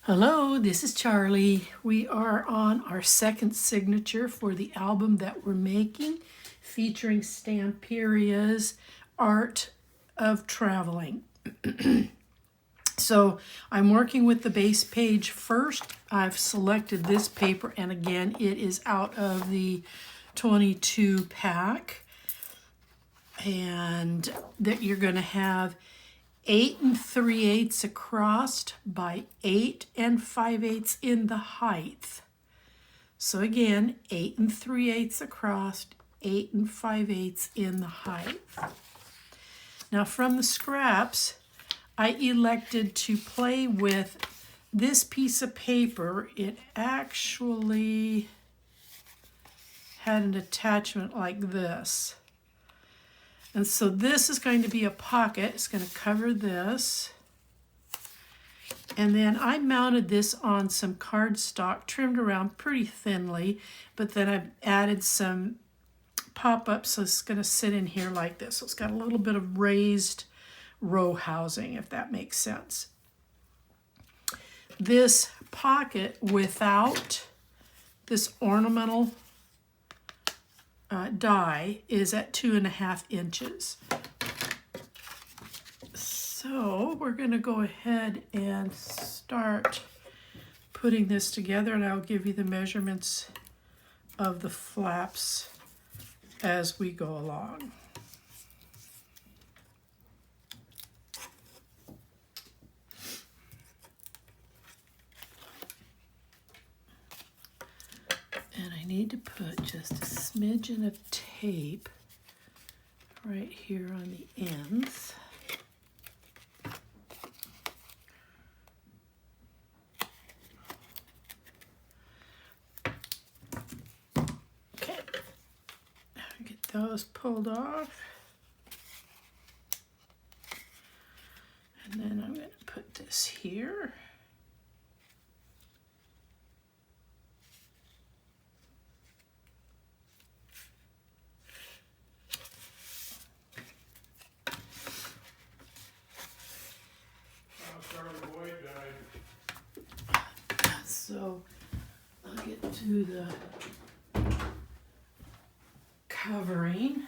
Hello, this is Charlie. We are on our second signature for the album that we're making, featuring Stamperia's Art of Traveling. So I'm working with the base page first. I've selected this paper, and again, it is out of the 22 pack. And that you're going to have 8 3/8 across by 8 5/8 in the height. So again, 8 3/8 across, 8 5/8 in the height. Now from the scraps, I elected to play with this piece of paper. It actually had an attachment like this. And so this is going to be a pocket. It's going to cover this. And then I mounted this on some cardstock, trimmed around pretty thinly, but then I've added some pop-ups, so it's going to sit in here like this. So it's got a little bit of raised row housing, if that makes sense. This pocket without this ornamental die is at 2.5 inches. So we're going to go ahead and start putting this together, and I'll give you the measurements of the flaps as we go along. And I need to put just a smidgen of tape right here on the ends. Okay, get those pulled off. And then I'm going to put this here. So I'll get to the covering.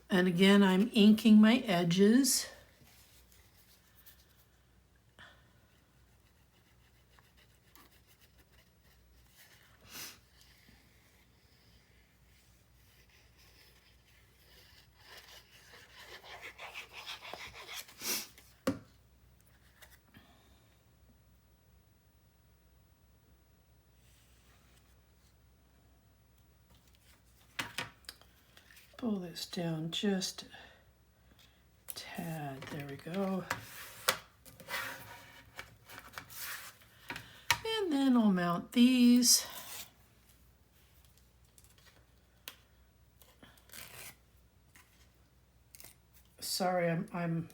And again, I'm inking my edges. Pull this down just a tad. There we go. And then I'll mount these. Sorry, I'm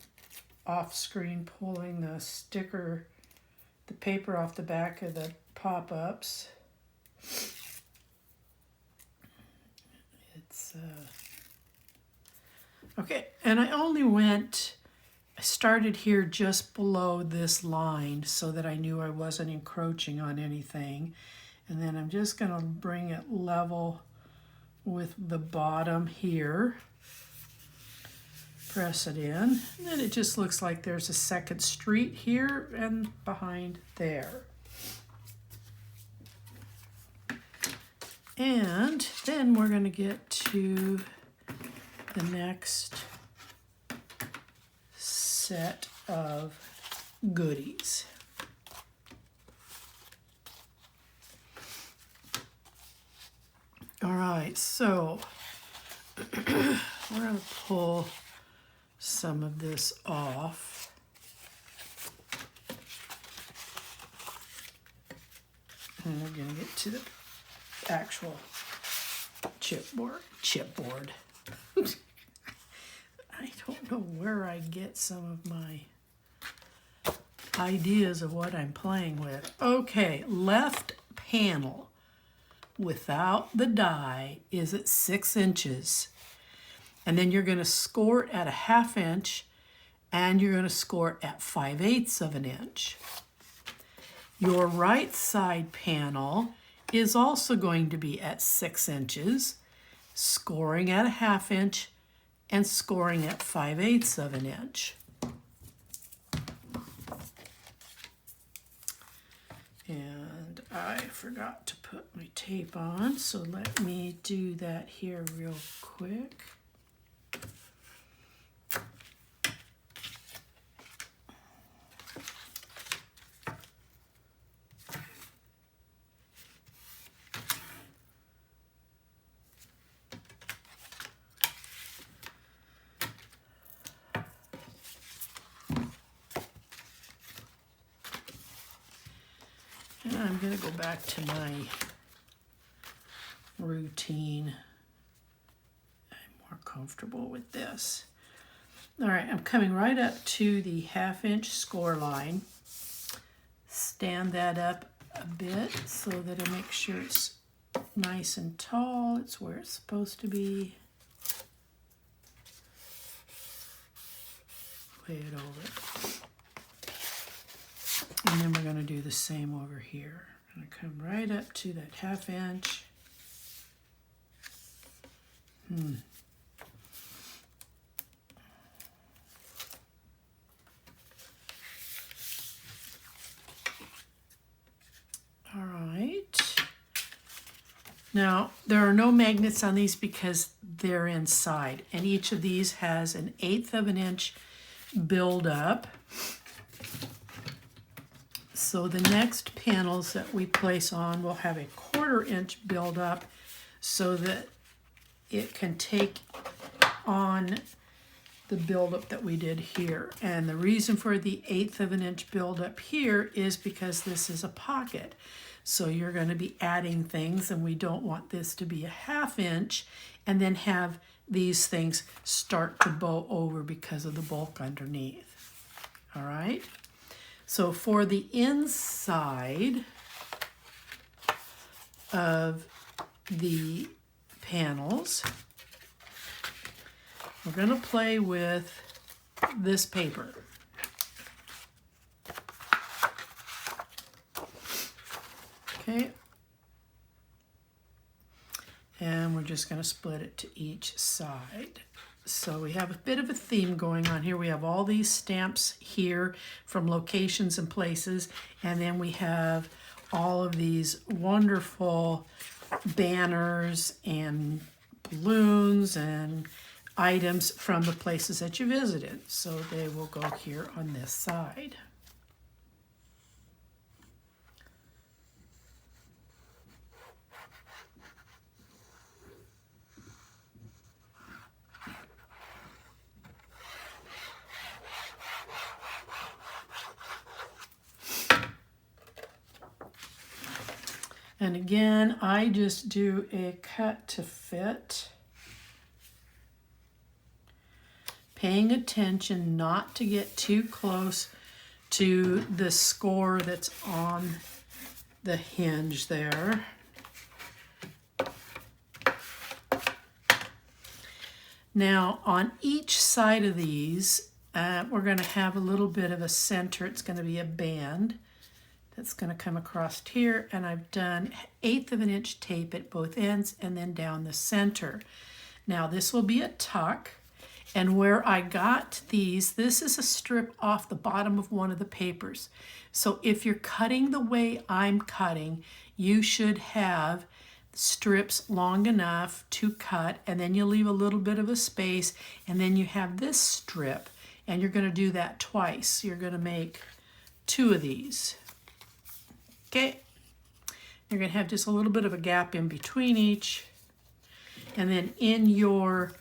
off screen pulling the sticker, the paper off the back of the pop-ups. It's okay, and I started here just below this line so that I knew I wasn't encroaching on anything. And then I'm just going to bring it level with the bottom here. Press it in. And then it just looks like there's a second street here and behind there. And then we're going to get to the next set of goodies. All right, so we're going to pull some of this off. And we're going to get to the actual chipboard. I don't know where I get some of my ideas of what I'm playing with. Okay, left panel without the die is at 6 inches. And then you're going to score it at a 1/2 inch, and you're going to score it at 5/8 of an inch. Your right side panel is also going to be at 6 inches, scoring at a 1/2 inch, and scoring at 5/8 of an inch. And I forgot to put my tape on, so let me do that here real quick. And I'm going to go back to my routine. I'm more comfortable with this. All right, I'm coming right up to the 1/2 inch score line. Stand that up a bit so that I make sure it's nice and tall. It's where it's supposed to be. Lay it over. And then we're going to do the same over here. I'm going to come right up to that 1/2 inch. All right. Now, there are no magnets on these because they're inside, and each of these has an 1/8 of an inch build up. So the next panels that we place on will have a 1/4 inch build up so that it can take on the buildup that we did here. And the reason for the 1/8 of an inch buildup here is because this is a pocket. So you're going to be adding things, and we don't want this to be a 1/2 inch and then have these things start to bow over because of the bulk underneath. All right. So for the inside of the panels, we're going to play with this paper. Okay. And we're just going to split it to each side. So we have a bit of a theme going on here. We have all these stamps here from locations and places, and then we have all of these wonderful banners and balloons and items from the places that you visited. So they will go here on this side. And again, I just do a cut to fit, paying attention not to get too close to the score that's on the hinge there. Now, on each side of these, we're going to have a little bit of a center. It's going to be a band that's going to come across here, and I've done 1/8 of an inch tape at both ends and then down the center. Now this will be a tuck, and where I got these, this is a strip off the bottom of one of the papers. So if you're cutting the way I'm cutting, you should have strips long enough to cut, and then you leave a little bit of a space, and then you have this strip, and you're going to do that twice. You're going to make 2 of these. Okay, you're going to have just a little bit of a gap in between each. And then in your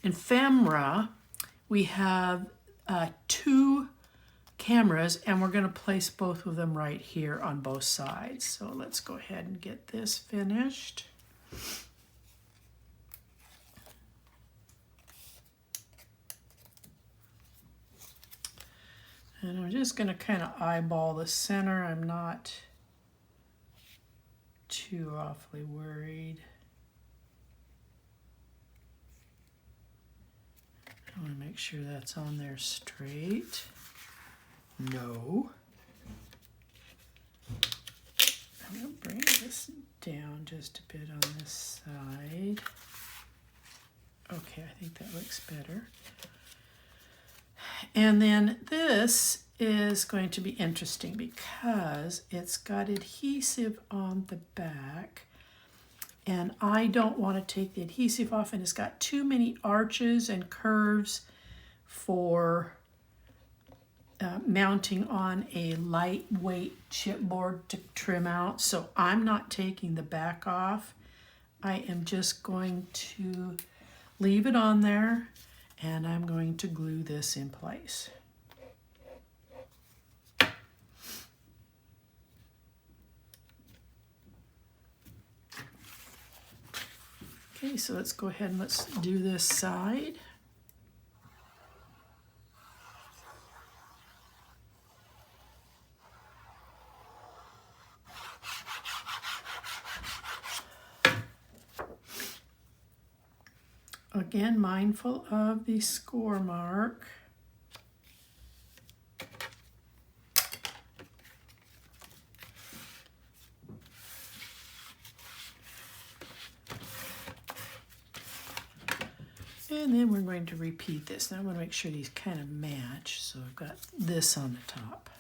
ephemera, we have 2 cameras, and we're going to place both of them right here on both sides. So let's go ahead and get this finished. And I'm just going to kind of eyeball the center. I'm not too awfully worried. I want to make sure that's on there straight. No. down just a bit on this side. Okay, I think that looks better. And then this is going to be interesting because it's got adhesive on the back, and I don't want to take the adhesive off, and it's got too many arches and curves for mounting on a lightweight chipboard to trim out. So I'm not taking the back off. I am just going to leave it on there, and I'm going to glue this in place. Okay, so let's go ahead and let's do this side. Again, mindful of the score mark. And then we're going to repeat this. Now I want to make sure these kind of match. So I've got this on the top.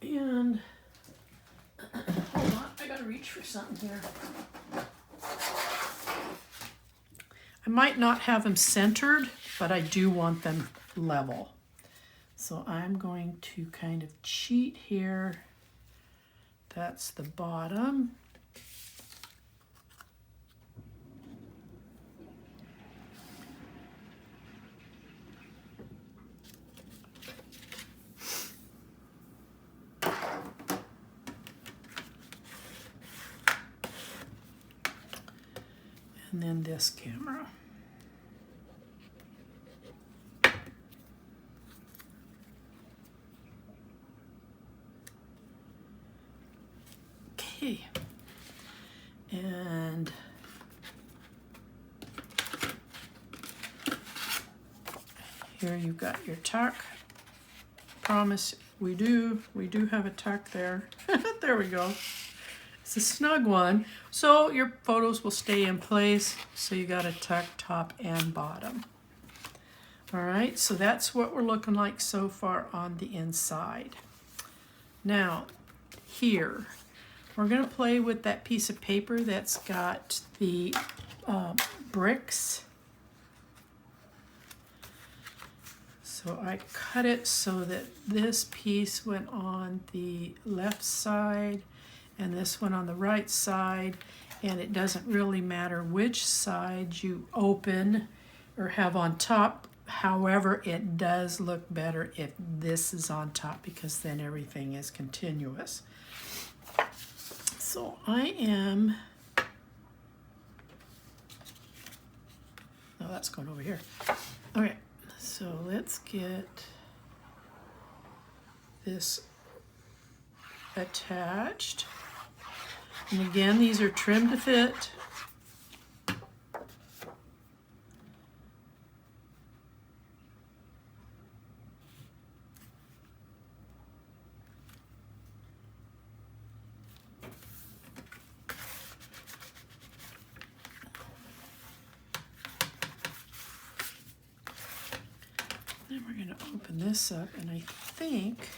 And hold on, I gotta reach for something here. I might not have them centered, but I do want them level. So I'm going to kind of cheat here. That's the bottom. And then this camera. Okay. And here you've got your tuck. Promise we do have a tuck there. There we go. It's a snug one, so your photos will stay in place. So you got a tuck top and bottom. All right, so that's what we're looking like so far on the inside. Now, here, we're gonna play with that piece of paper that's got the bricks. So I cut it so that this piece went on the left side and this one on the right side, and it doesn't really matter which side you open or have on top. However, it does look better if this is on top because then everything is continuous. So I am, oh, that's going over here. Okay, so let's get this attached. And again, these are trimmed to fit. Then we're going to open this up, and I think,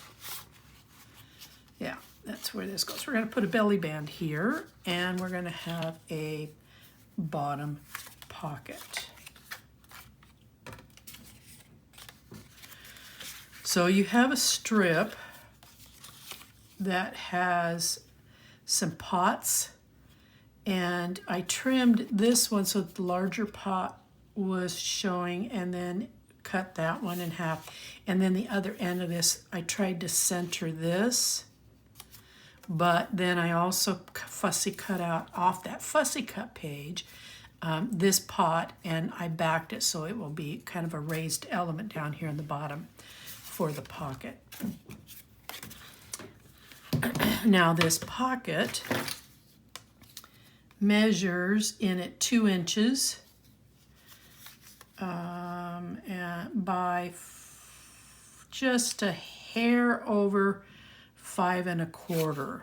yeah, that's where this goes. We're going to put a belly band here, and we're going to have a bottom pocket. So you have a strip that has some pots, and I trimmed this one so that the larger pot was showing, and then cut that one in half. And then the other end of this, I tried to center this, but then I also fussy cut out off that fussy cut page this pot, and I backed it so it will be kind of a raised element down here in the bottom for the pocket. Now this pocket measures in at 2 inches by just a hair over 5 1/4.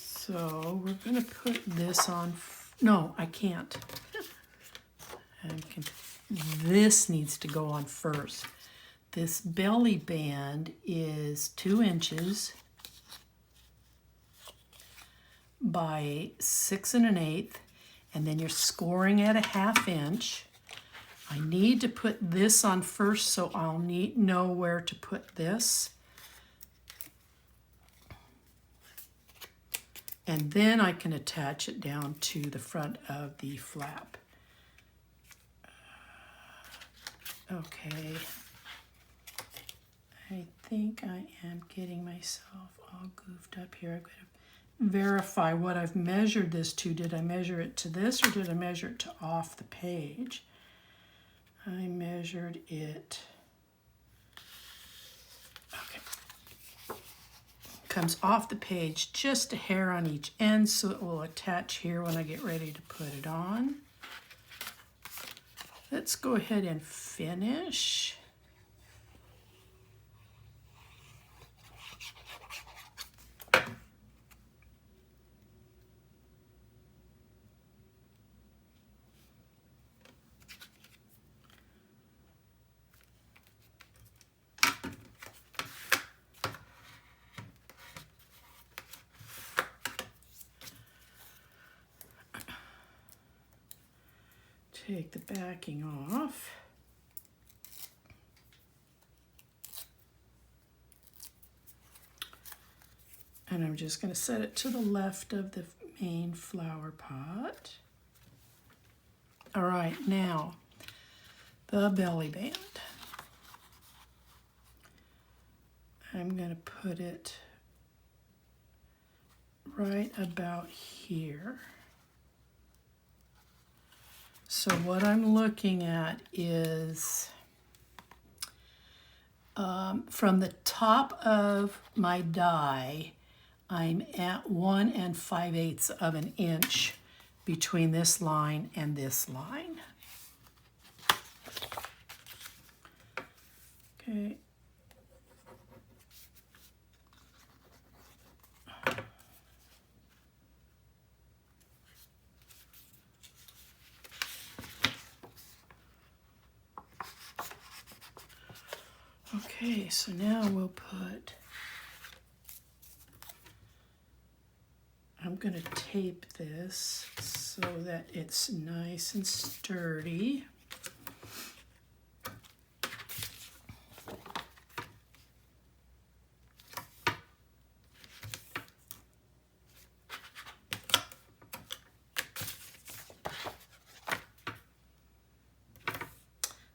So we're going to put this on. No, I can't. This needs to go on first. This belly band is 2 inches by 6 1/8, and then you're scoring at a 1/2 inch. I need to put this on first, so I'll know where to put this. And then I can attach it down to the front of the flap. Okay. I think I am getting myself all goofed up here. I've got to verify what I've measured this to. Did I measure it to this, or did I measure it to off the page? I measured it. Okay. Comes off the page, just a hair on each end, so it will attach here when I get ready to put it on. Let's go ahead and finish. Take the backing off. And I'm just going to set it to the left of the main flower pot. All right, now the belly band. I'm going to put it right about here. So what I'm looking at is from the top of my die, I'm at 1 5/8 of an inch between this line and this line. Okay. Okay, so now we'll put, I'm going to tape this so that it's nice and sturdy.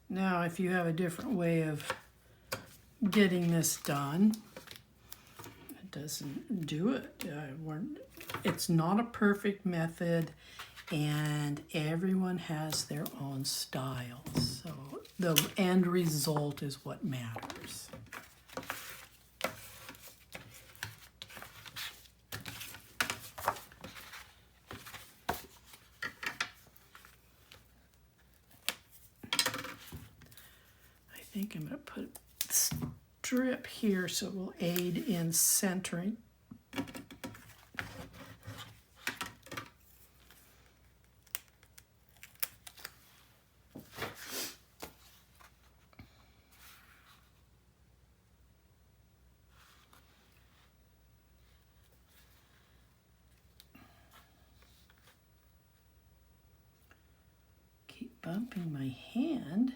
Now, if you have a different way of getting this done, it doesn't do it. It's not a perfect method, and everyone has their own style. So the end result is what matters. I think I'm going to put a strip here so it will aid in centering. Keep bumping my hand.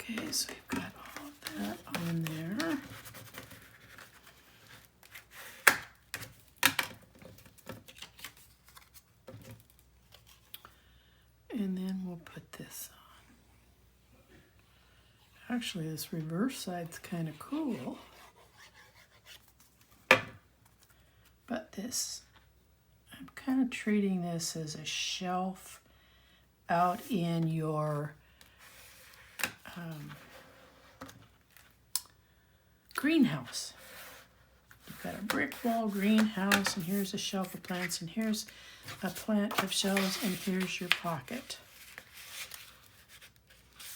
Okay, so you've got all of that on there. And then we'll put this on. Actually, this reverse side's kind of cool. But this, I'm kind of treating this as a shelf out in your greenhouse. You've got a brick wall greenhouse, and here's a shelf of plants, and here's a plant of shelves, and here's your pocket.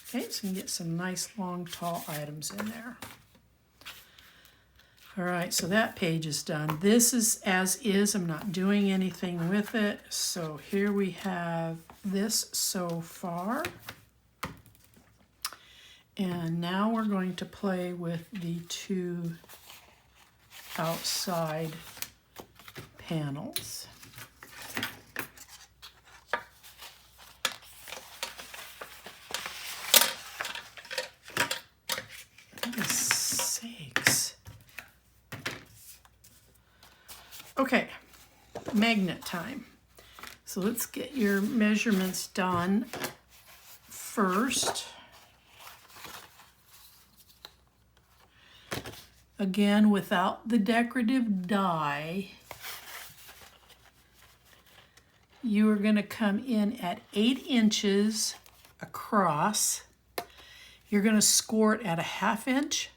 Okay, so you can get some nice long tall items in there. All right, so that page is done. This is as is. I'm not doing anything with it. So here we have this so far. And now we're going to play with the two outside panels. Goodness sakes. Okay, magnet time. So let's get your measurements done first. Again, without the decorative die, you are going to come in at 8 inches across. You're going to score it at a 1/2 inch,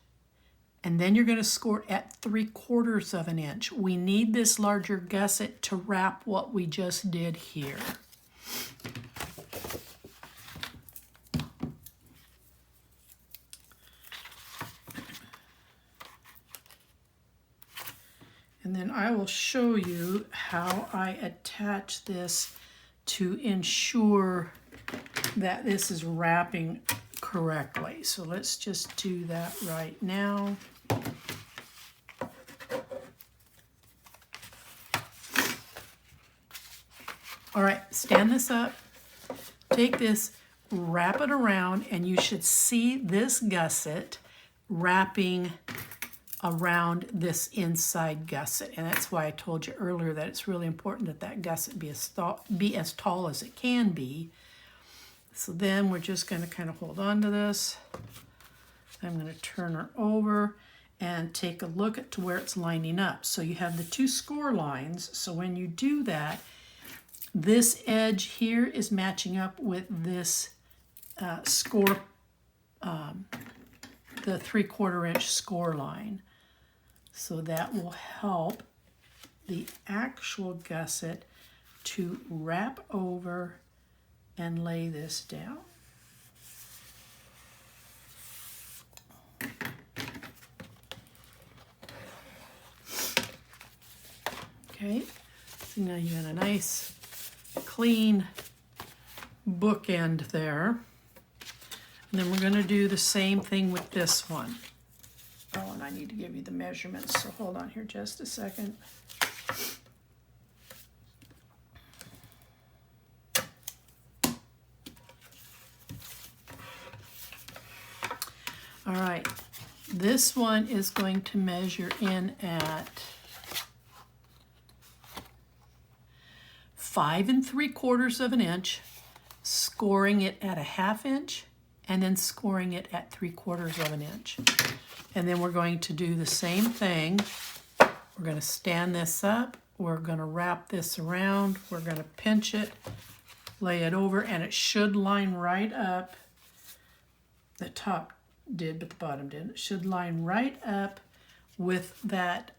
and then you're going to score it at 3/4 of an inch. We need this larger gusset to wrap what we just did here. And then I will show you how I attach this to ensure that this is wrapping correctly. So let's just do that right now. All right, stand this up, take this, wrap it around, and you should see this gusset wrapping around this inside gusset. And that's why I told you earlier that it's really important that that gusset be as tall as it can be. So then we're just going to kind of hold on to this. I'm going to turn her over and take a look at to where it's lining up. So you have the two score lines. So when you do that, this edge here is matching up with this score, the 3/4 inch score line. So that will help the actual gusset to wrap over and lay this down. Okay, so now you got a nice clean bookend there. And then we're going to do the same thing with this one. Oh, and I need to give you the measurements, so hold on here just a second. All right, this one is going to measure in at 5 3/4 of an inch, scoring it at a 1/2 inch, and then scoring it at 3/4 of an inch. And then we're going to do the same thing. We're going to stand this up. We're going to wrap this around. We're going to pinch it, lay it over, and it should line right up. The top did, but the bottom didn't. It should line right up with that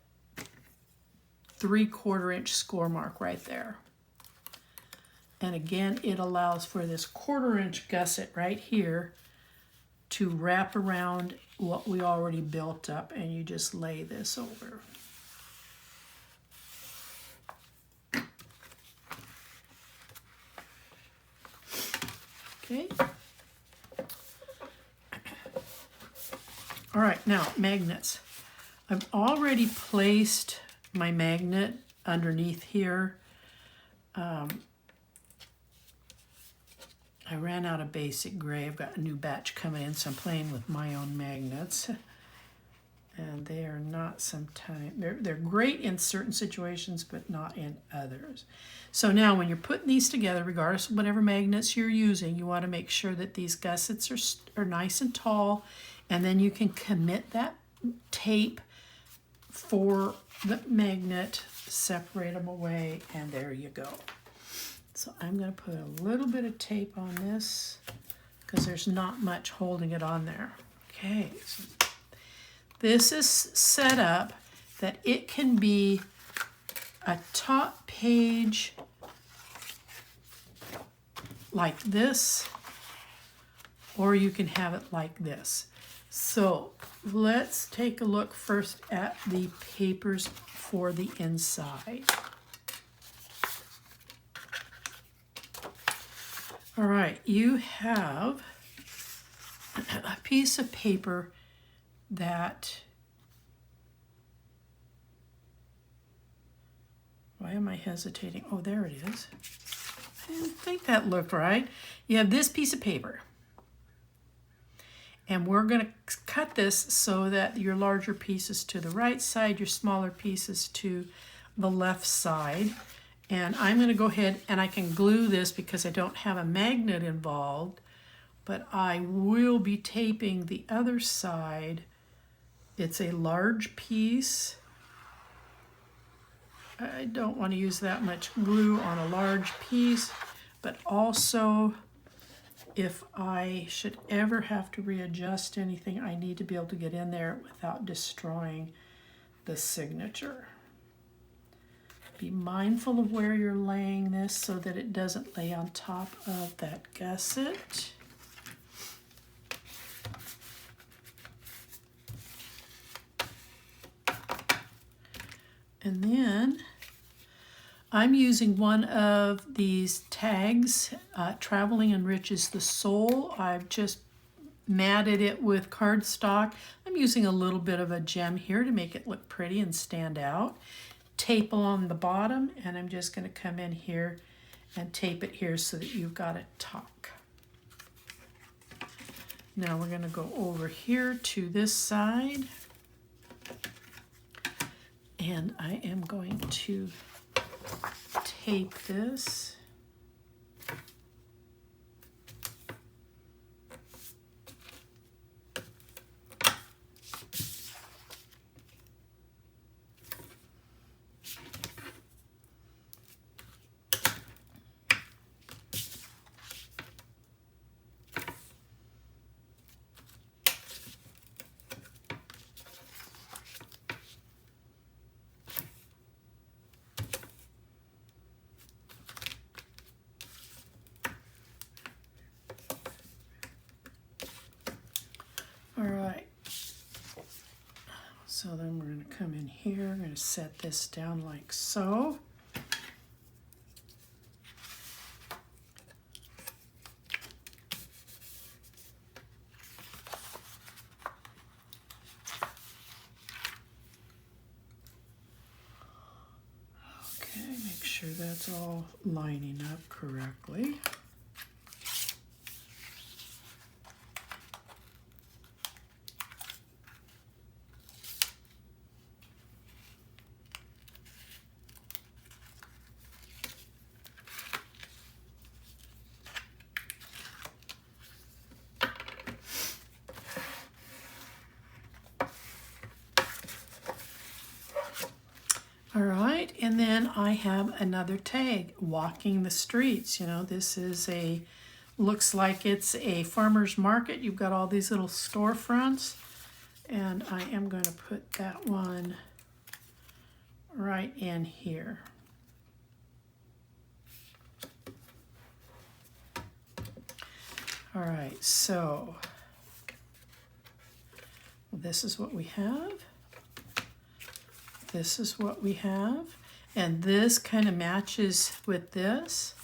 3/4 inch score mark right there. And again, it allows for this 1/4 inch gusset right here to wrap around what we already built up, and you just lay this over. Okay. All right, now magnets. I've already placed my magnet underneath here. I ran out of basic gray. I've got a new batch coming in, so I'm playing with my own magnets. And they are not sometimes, they're great in certain situations, but not in others. So now when you're putting these together, regardless of whatever magnets you're using, you want to make sure that these gussets are nice and tall, and then you can commit that tape for the magnet, separate them away, and there you go. So I'm going to put a little bit of tape on this because there's not much holding it on there. Okay, so this is set up that it can be a top page like this, or you can have it like this. So let's take a look first at the papers for the inside. All right, you have a piece of paper that, why am I hesitating? Oh, there it is. I didn't think that looked right. You have this piece of paper, and we're going to cut this so that your larger pieces to the right side, your smaller pieces to the left side. And I'm going to go ahead and I can glue this because I don't have a magnet involved, but I will be taping the other side. It's a large piece. I don't want to use that much glue on a large piece, but also if I should ever have to readjust anything, I need to be able to get in there without destroying the signature. Be mindful of where you're laying this so that it doesn't lay on top of that gusset. And then I'm using one of these tags, Traveling Enriches the Soul. I've just matted it with cardstock. I'm using a little bit of a gem here to make it look pretty and stand out. Tape along the bottom, and I'm just going to come in here and tape it here so that you've got it tuck. Now we're going to go over here to this side, and I am going to tape this. All right, so then we're going to come in here, I'm going to set this down like so. Okay, make sure that's all lining up correctly. All right, and then I have another tag, Walking the Streets. You know, this is looks like it's a farmer's market. You've got all these little storefronts, and I am going to put that one right in here. All right, so this is what we have. This is what we have, and this kind of matches with this.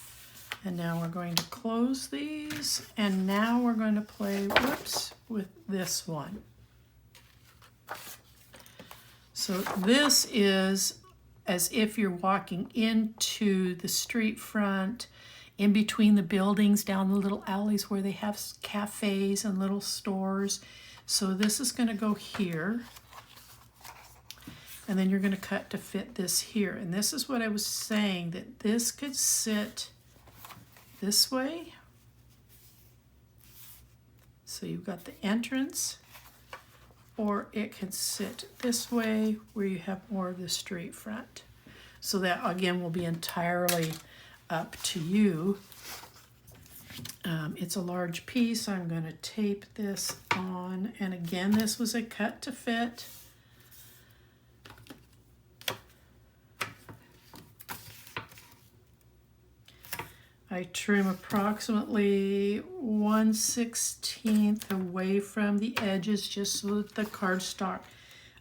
And now we're going to close these, and now we're going to play, whoops, with this one. So this is as if you're walking into the street front in between the buildings, down the little alleys where they have cafes and little stores. So this is going to go here. And then you're going to cut to fit this here. And this is what I was saying, that this could sit this way. So you've got the entrance, or it can sit this way where you have more of the straight front. So that again will be entirely up to you. It's a large piece. I'm going to tape this on, and again this was a cut to fit. I trim approximately 1/16 away from the edges just so that the cardstock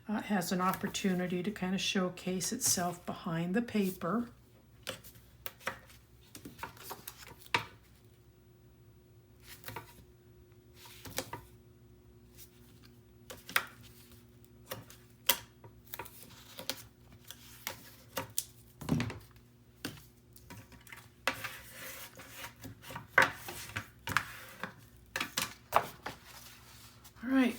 has an opportunity to kind of showcase itself behind the paper. All right.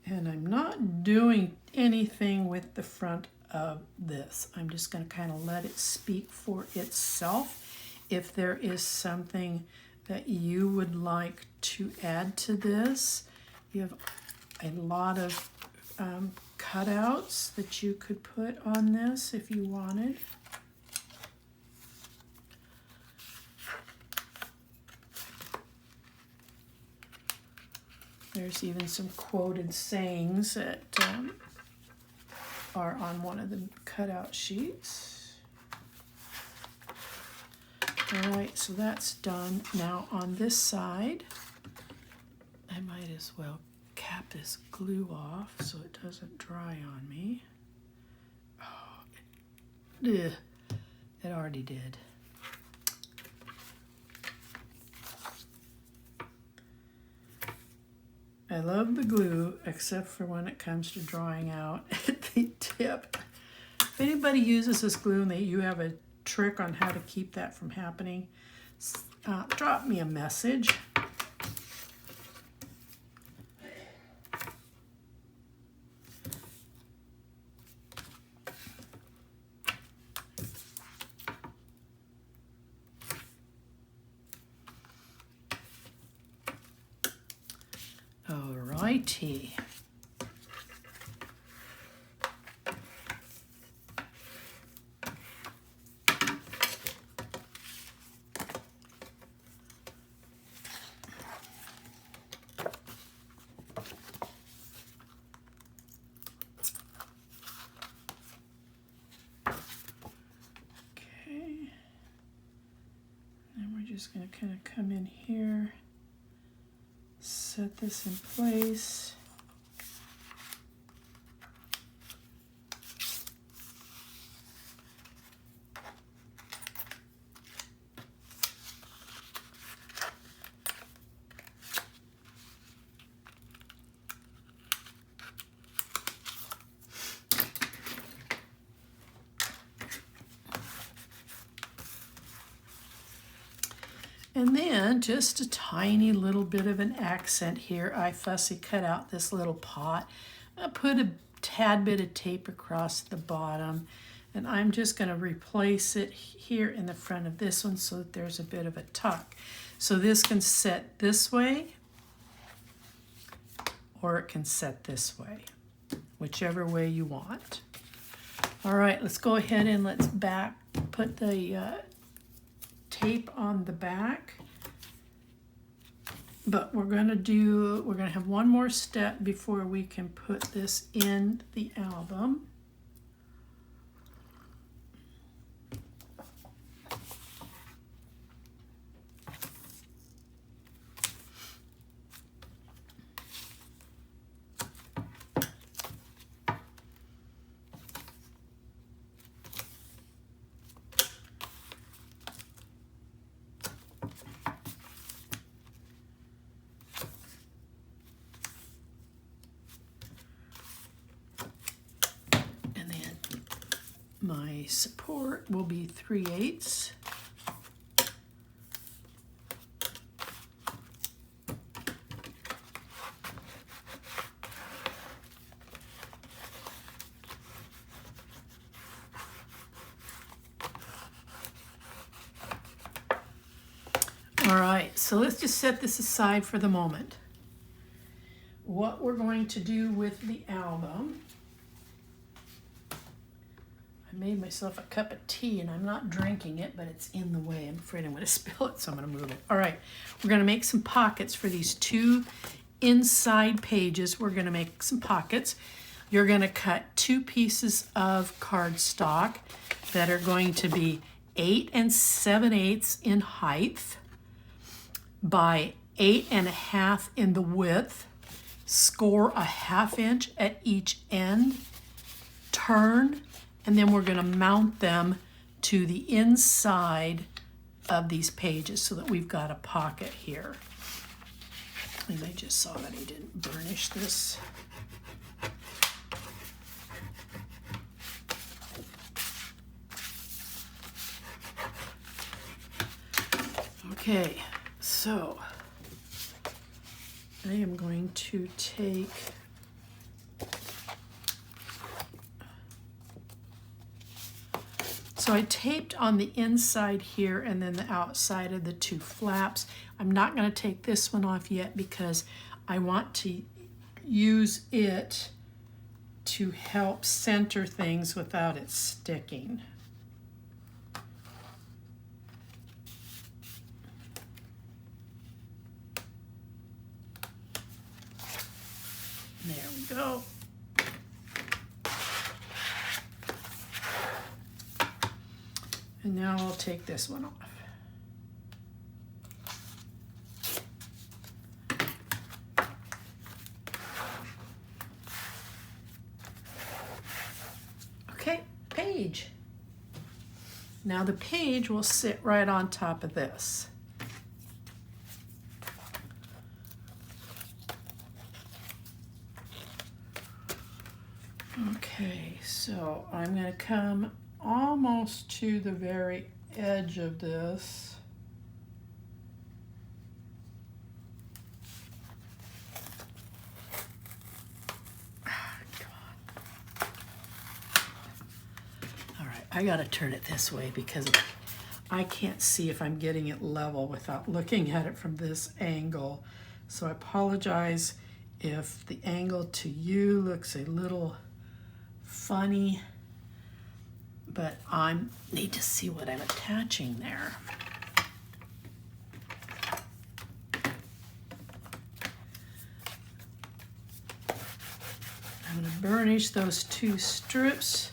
And I'm not doing anything with the front of this. I'm just going to kind of let it speak for itself. If there is something that you would like to add to this, you have a lot of cutouts that you could put on this if you wanted. There's even some quoted sayings that are on one of the cutout sheets. All right, so that's done. Now on this side, I might as well cap this glue off so it doesn't dry on me. Oh, it already did. I love the glue, except for when it comes to drawing out at the tip. If anybody uses this glue and you have a trick on how to keep that from happening, drop me a message. Alrighty. Okay. And we're just going to kind of come in here. Set this in place. And then just a tiny little bit of an accent here. I fussy cut out this little pot. I put a tad bit of tape across the bottom, and I'm just going to replace it here in the front of this one so that there's a bit of a tuck. So this can set this way, or it can set this way, whichever way you want. All right, let's go ahead and let's put the tape on the back, but we're going to have one more step before we can put this in the album. my support will be 3/8. All right, so let's just set this aside for the moment. What we're going to do with the album, I made myself a cup of tea and I'm not drinking it, but it's in the way. I'm afraid I'm going to spill it, so I'm going to move it. All right, we're going to make some pockets for these two inside pages. We're going to make some pockets. You're going to cut 2 pieces of cardstock that are going to be 8 7/8 in height by 8 1/2 in the width. Score a 1/2 inch at each end, turn, and then we're going to mount them to the inside of these pages so that we've got a pocket here. And I just saw that I didn't burnish this. Okay, so I am going to take so I taped on the inside here and then the outside of the 2 flaps. I'm not going to take this one off yet because I want to use it to help center things without it sticking. There we go. And now I'll take this one off. Okay, page. Now the page will sit right on top of this. Okay, so I'm going to come almost to the very edge of this. All right, I got to turn it this way because I can't see if I'm getting it level without looking at it from this angle. So I apologize if the angle to you looks a little funny, but I need to see what I'm attaching there. I'm going to burnish those 2 strips,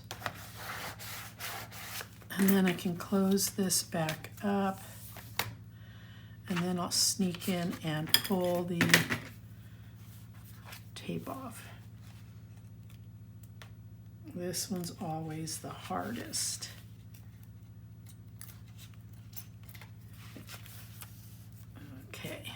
and then I can close this back up, and then I'll sneak in and pull the tape off. This one's always the hardest. Okay.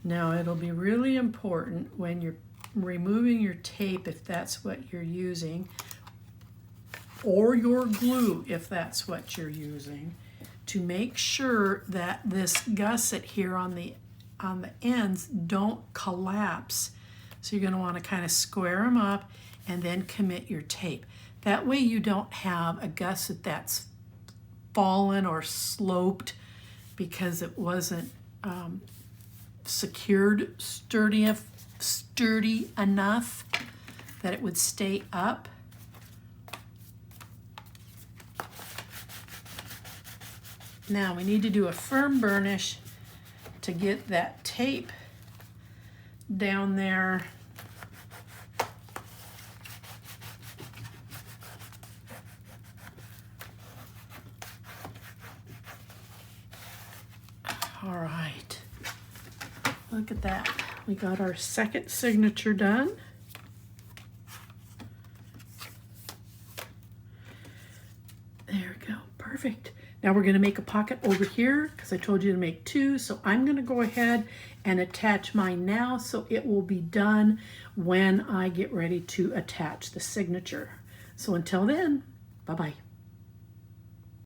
Now it'll be really important when you're removing your tape, if that's what you're using, or your glue if that's what you're using, to make sure that this gusset here on the ends don't collapse. So you're going to want to kind of square them up and then commit your tape. That way you don't have a gusset that's fallen or sloped because it wasn't secured sturdy enough that it would stay up. Now we need to do a firm burnish to get that tape down there. All right, look at that. We got our second signature done. There we go, perfect. Now Now we're going to make a pocket over here because I told you to make 2. So I'm going to go ahead and attach mine now so it will be done when I get ready to attach the signature. So until then, bye-bye.